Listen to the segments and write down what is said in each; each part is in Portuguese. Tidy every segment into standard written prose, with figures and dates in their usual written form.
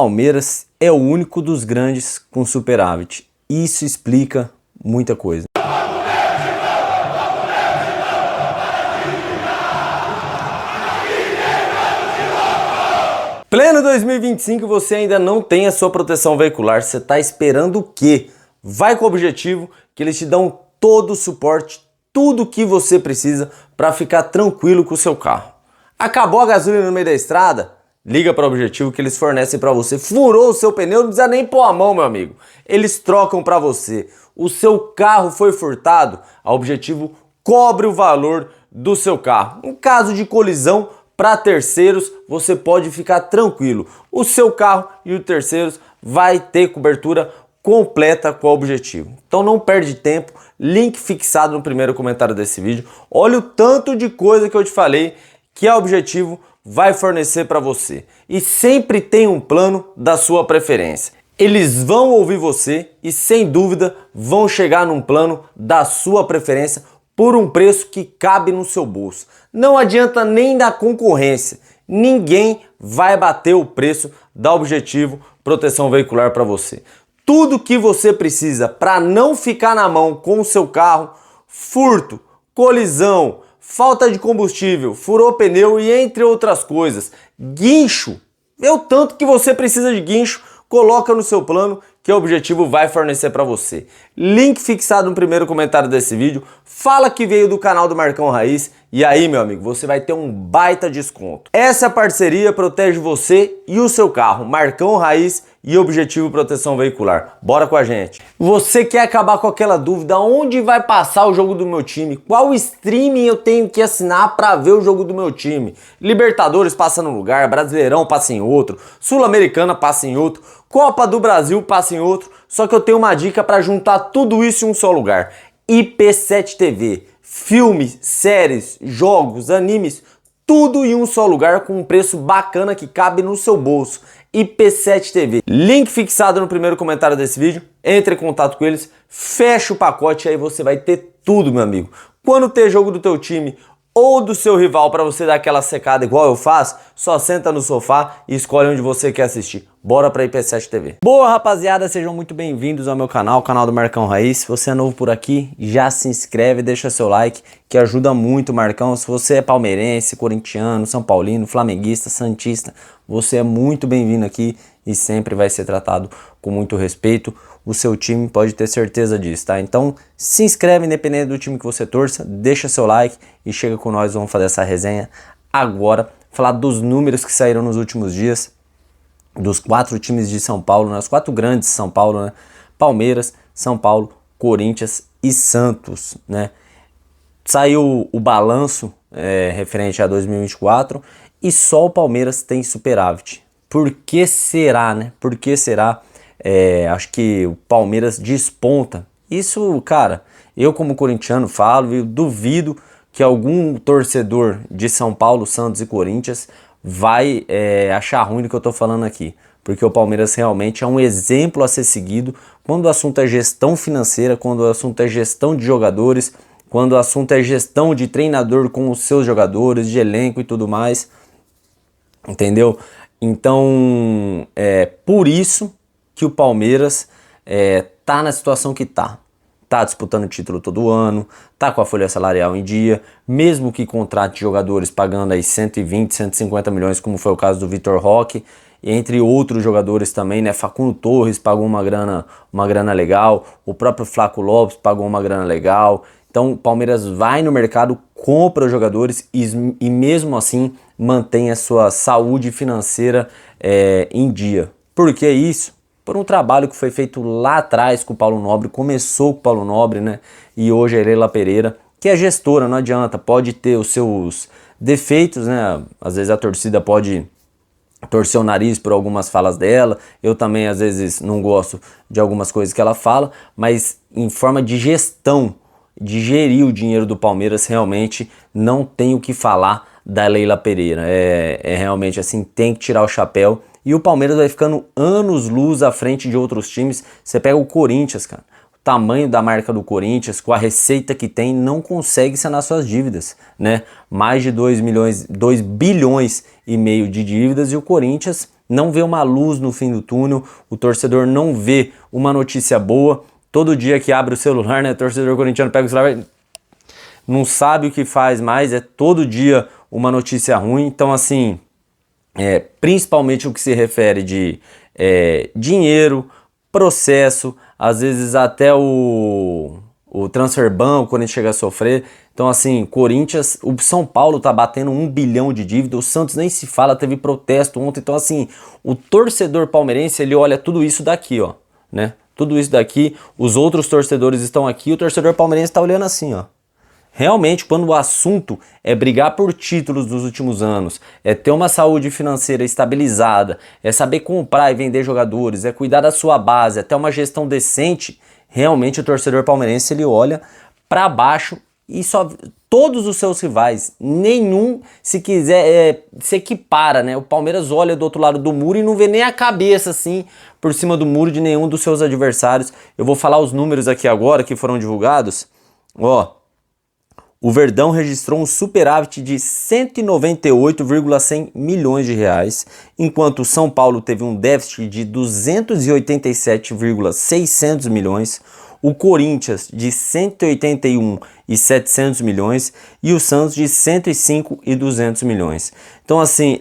Palmeiras é o único dos grandes com superávit. Isso explica muita coisa. Pleno 2025, você ainda não tem a sua proteção veicular, você está esperando o quê? Vai com o Objetivo, que eles te dão todo o suporte, tudo o que você precisa para ficar tranquilo com o seu carro. Acabou a gasolina no meio da estrada? Liga para o Objetivo que eles fornecem para você. Furou o seu pneu, não precisa nem pôr a mão, meu amigo. Eles trocam para você. O seu carro foi furtado, a Objetivo cobre o valor do seu carro. Em caso de colisão, para terceiros, você pode ficar tranquilo. O seu carro e o terceiros vai ter cobertura completa com o Objetivo. Então não perde tempo, link fixado no primeiro comentário desse vídeo. Olha o tanto de coisa que eu te falei que a Objetivo vai fornecer para você. E sempre tem um plano da sua preferência. Eles vão ouvir você e sem dúvida vão chegar num plano da sua preferência por um preço que cabe no seu bolso. Não adianta nem da concorrência. Ninguém vai bater o preço da Objetivo Proteção Veicular para você. Tudo que você precisa para não ficar na mão com o seu carro, furto, colisão, falta de combustível, furou pneu e entre outras coisas. Guincho, vê o tanto que você precisa de guincho, coloca no seu plano que o Objetivo vai fornecer para você. Link fixado no primeiro comentário desse vídeo. Fala que veio do canal do Marcão Raiz e aí, meu amigo, você vai ter um baita desconto. Essa parceria protege você e o seu carro. Marcão Raiz e Objetivo Proteção Veicular. Bora com a gente. Você quer acabar com aquela dúvida? Onde vai passar o jogo do meu time? Qual streaming eu tenho que assinar para ver o jogo do meu time? Libertadores passa num lugar, Brasileirão passa em outro, Sul-Americana passa em outro, Copa do Brasil passa em outro. Só que eu tenho uma dica para juntar tudo isso em um só lugar. IP7 TV. Filmes, séries, jogos, animes, tudo em um só lugar com um preço bacana que cabe no seu bolso. IP7 TV. Link fixado no primeiro comentário desse vídeo. Entre em contato com eles, fecha o pacote e aí você vai ter tudo, meu amigo. Quando ter jogo do teu time ou do seu rival para você dar aquela secada igual eu faço, só senta no sofá e escolhe onde você quer assistir. Bora pra IP7 TV. Boa, rapaziada, sejam muito bem-vindos ao meu canal, o canal do Marcão Raiz. Se você é novo por aqui, já se inscreve, deixa seu like, que ajuda muito o Marcão. Se você é palmeirense, corintiano, são paulino, flamenguista, santista, você é muito bem-vindo aqui e sempre vai ser tratado com muito respeito. O seu time pode ter certeza disso, tá? Então se inscreve independente do time que você torça, deixa seu like e chega com nós, vamos fazer essa resenha agora. Falar dos números que saíram nos últimos dias, dos 4 times de São Paulo, né? Os 4 grandes de São Paulo, né? Palmeiras, São Paulo, Corinthians e Santos, né? Saiu o balanço referente a 2024 e só o Palmeiras tem superávit. Por que será, né? Por que será? Acho que o Palmeiras desponta. Isso, cara, eu como corintiano falo e duvido que algum torcedor de São Paulo, Santos e Corinthians vai achar ruim do que eu tô falando aqui. Porque o Palmeiras realmente é um exemplo a ser seguido quando o assunto é gestão financeira, quando o assunto é gestão de jogadores, quando o assunto é gestão de treinador com os seus jogadores, de elenco e tudo mais. Entendeu? Então, por isso que o Palmeiras tá na situação que tá. Tá disputando título todo ano, tá com a folha salarial em dia, mesmo que contrate jogadores pagando aí 120, 150 milhões, como foi o caso do Vitor Roque, entre outros jogadores também, né? Facundo Torres pagou uma grana legal, o próprio Flaco Lopes pagou uma grana legal. Então o Palmeiras vai no mercado, compra os jogadores e mesmo assim mantém a sua saúde financeira em dia. Por que isso? Por um trabalho que foi feito lá atrás com o Paulo Nobre, começou com o Paulo Nobre, né? E hoje a Leila Pereira, que é gestora, não adianta, pode ter os seus defeitos, né? Às vezes a torcida pode torcer o nariz por algumas falas dela, eu também às vezes não gosto de algumas coisas que ela fala, mas em forma de gestão, de gerir o dinheiro do Palmeiras, realmente não tem o que falar da Leila Pereira. Realmente assim, tem que tirar o chapéu. E o Palmeiras vai ficando anos-luz à frente de outros times. Você pega o Corinthians, cara. O tamanho da marca do Corinthians, com a receita que tem, não consegue sanar suas dívidas, né? Mais de 2 bilhões e meio de dívidas e o Corinthians não vê uma luz no fim do túnel, o torcedor não vê uma notícia boa. Todo dia que abre o celular, né, o torcedor corintiano pega o celular, não sabe o que faz mais, é todo dia uma notícia ruim. Então, assim, principalmente o que se refere de dinheiro, processo, às vezes até o transfer ban, o Corinthians chega a sofrer. Então, assim, Corinthians, o São Paulo tá batendo 1 bilhão de dívida, o Santos nem se fala, teve protesto ontem. Então, assim, o torcedor palmeirense, ele olha tudo isso daqui, ó, né? Tudo isso daqui, os outros torcedores estão aqui, o torcedor palmeirense tá olhando assim, ó. Realmente, quando o assunto é brigar por títulos dos últimos anos, é ter uma saúde financeira estabilizada, é saber comprar e vender jogadores, é cuidar da sua base, é ter uma gestão decente, realmente o torcedor palmeirense ele olha para baixo e só todos os seus rivais, nenhum se quiser se equipara, né? O Palmeiras olha do outro lado do muro e não vê nem a cabeça assim por cima do muro de nenhum dos seus adversários. Eu vou falar os números aqui agora que foram divulgados, ó. O Verdão registrou um superávit de 198,100 milhões de reais, enquanto o São Paulo teve um déficit de 287,600 milhões, o Corinthians de 181,700 milhões e o Santos de 105,200 milhões. Então, assim,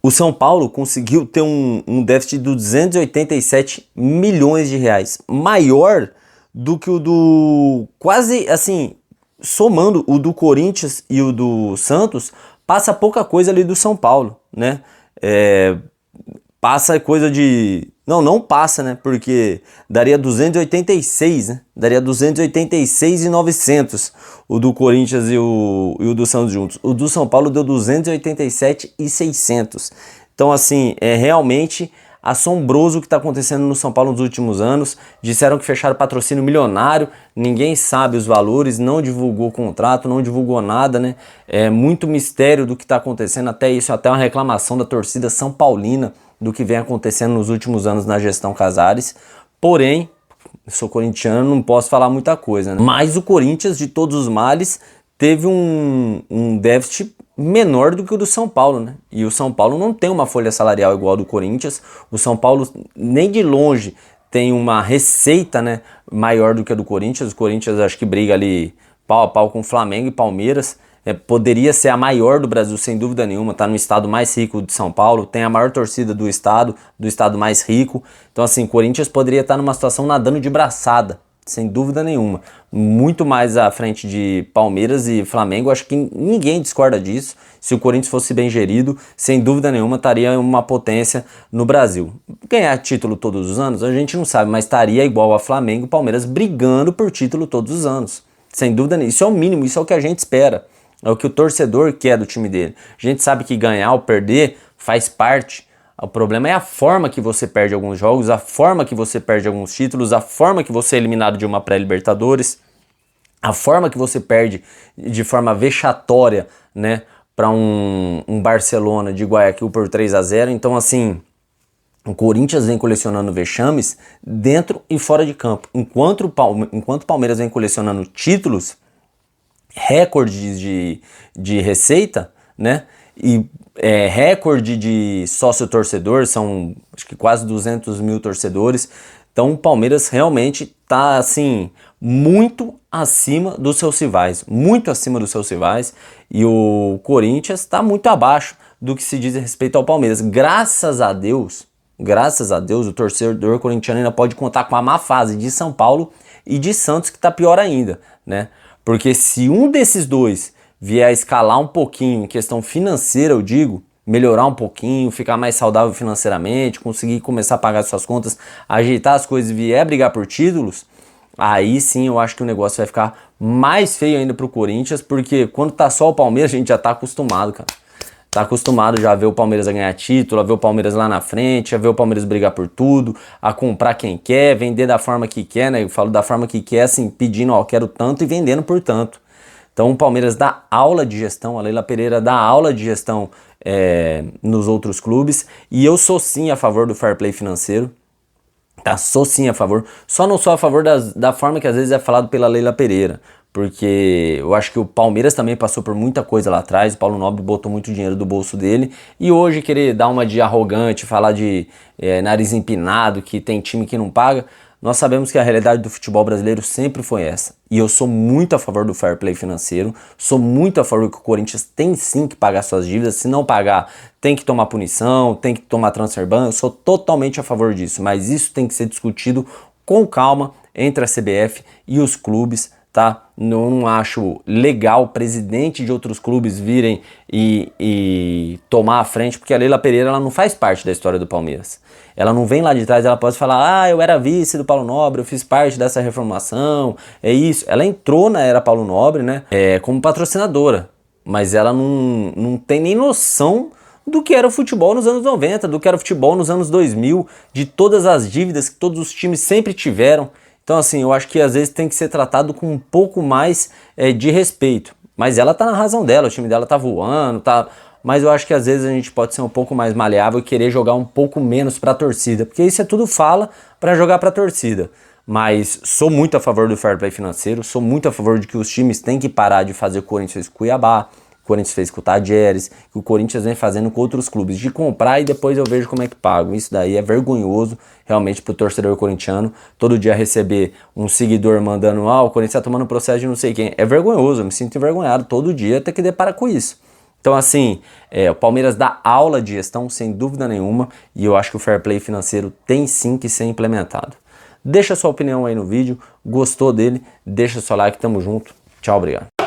o São Paulo conseguiu ter um déficit de 287 milhões de reais, maior do que o do, quase assim, somando o do Corinthians e o do Santos, passa pouca coisa ali do São Paulo, né? Passa coisa de, não passa, né? Porque daria 286, né? Daria 286,900 o do Corinthians e o do Santos juntos. O do São Paulo deu 287,600. Então, assim, é realmente assombroso o que está acontecendo no São Paulo nos últimos anos. Disseram que fecharam patrocínio milionário, ninguém sabe os valores, não divulgou o contrato, não divulgou nada, né? É muito mistério do que está acontecendo, até isso, até uma reclamação da torcida São Paulina do que vem acontecendo nos últimos anos na gestão Casares. Porém, eu sou corintiano, não posso falar muita coisa, né? Mas o Corinthians, de todos os males, teve um déficit menor do que o do São Paulo, né? E o São Paulo não tem uma folha salarial igual ao do Corinthians. O São Paulo nem de longe tem uma receita, né, maior do que a do Corinthians. O Corinthians acho que briga ali pau a pau com Flamengo e Palmeiras. Poderia ser a maior do Brasil, sem dúvida nenhuma. Tá no estado mais rico de São Paulo, tem a maior torcida do estado mais rico. Então, assim, o Corinthians poderia estar numa situação nadando de braçada, sem dúvida nenhuma. Muito mais à frente de Palmeiras e Flamengo, acho que ninguém discorda disso. Se o Corinthians fosse bem gerido, sem dúvida nenhuma estaria uma potência no Brasil. Ganhar título todos os anos, a gente não sabe, mas estaria igual a Flamengo e Palmeiras brigando por título todos os anos. Sem dúvida nenhuma, isso é o mínimo, isso é o que a gente espera. É o que o torcedor quer do time dele. A gente sabe que ganhar ou perder faz parte. O problema é a forma que você perde alguns jogos, a forma que você perde alguns títulos, a forma que você é eliminado de uma pré-Libertadores, a forma que você perde de forma vexatória, né, para um Barcelona de Guayaquil por 3-0. Então, assim, o Corinthians vem colecionando vexames dentro e fora de campo. Enquanto o Palmeiras vem colecionando títulos, recordes de receita, né? E recorde de sócio-torcedor, são acho que quase 200 mil torcedores. Então o Palmeiras realmente está assim, muito acima dos seus rivais, muito acima dos seus rivais, e o Corinthians está muito abaixo do que se diz a respeito ao Palmeiras. Graças a Deus, o torcedor corintiano ainda pode contar com a má fase de São Paulo e de Santos, que está pior ainda, né? Porque se um desses dois vier a escalar um pouquinho em questão financeira, eu digo, melhorar um pouquinho, ficar mais saudável financeiramente, conseguir começar a pagar suas contas, ajeitar as coisas e vier a brigar por títulos, aí sim eu acho que o negócio vai ficar mais feio ainda pro Corinthians, porque quando tá só o Palmeiras a gente já tá acostumado, cara. Tá acostumado já a ver o Palmeiras a ganhar título, a ver o Palmeiras lá na frente, a ver o Palmeiras brigar por tudo, a comprar quem quer, vender da forma que quer, né? Eu falo da forma que quer, assim, pedindo, ó, quero tanto e vendendo por tanto. Então o Palmeiras dá aula de gestão, a Leila Pereira dá aula de gestão nos outros clubes, e eu sou sim a favor do fair play financeiro, tá? Sou sim a favor, só não sou a favor da forma que às vezes é falado pela Leila Pereira, porque eu acho que o Palmeiras também passou por muita coisa lá atrás, o Paulo Nobre botou muito dinheiro do bolso dele, e hoje querer dar uma de arrogante, falar de nariz empinado, que tem time que não paga, nós sabemos que a realidade do futebol brasileiro sempre foi essa. E eu sou muito a favor do fair play financeiro, sou muito a favor que o Corinthians tem sim que pagar suas dívidas, se não pagar tem que tomar punição, tem que tomar transfer ban, eu sou totalmente a favor disso, mas isso tem que ser discutido com calma entre a CBF e os clubes, tá? Não acho legal o presidente de outros clubes virem e tomar a frente, porque a Leila Pereira ela não faz parte da história do Palmeiras. Ela não vem lá de trás, ela pode falar, eu era vice do Paulo Nobre, eu fiz parte dessa reformulação, é isso. Ela entrou na era Paulo Nobre, né, como patrocinadora, mas ela não tem nem noção do que era o futebol nos anos 90, do que era o futebol nos anos 2000, de todas as dívidas que todos os times sempre tiveram. Então assim, eu acho que às vezes tem que ser tratado com um pouco mais de respeito. Mas ela tá na razão dela, o time dela tá voando, tá... Mas eu acho que às vezes a gente pode ser um pouco mais maleável e querer jogar um pouco menos pra torcida, porque isso é tudo fala pra jogar pra torcida. Mas sou muito a favor do fair play financeiro, sou muito a favor de que os times têm que parar de fazer o Corinthians fez com o Cuiabá, o Corinthians fez com o Tadieres, que o Corinthians vem fazendo com outros clubes, de comprar e depois eu vejo como é que pago. Isso daí é vergonhoso realmente pro torcedor corintiano, todo dia receber um seguidor mandando, o Corinthians tá tomando processo de não sei quem. É vergonhoso, eu me sinto envergonhado todo dia ter que deparar com isso. Então assim, o Palmeiras dá aula de gestão sem dúvida nenhuma e eu acho que o fair play financeiro tem sim que ser implementado. Deixa sua opinião aí no vídeo, gostou dele, deixa seu like, tamo junto, tchau, obrigado.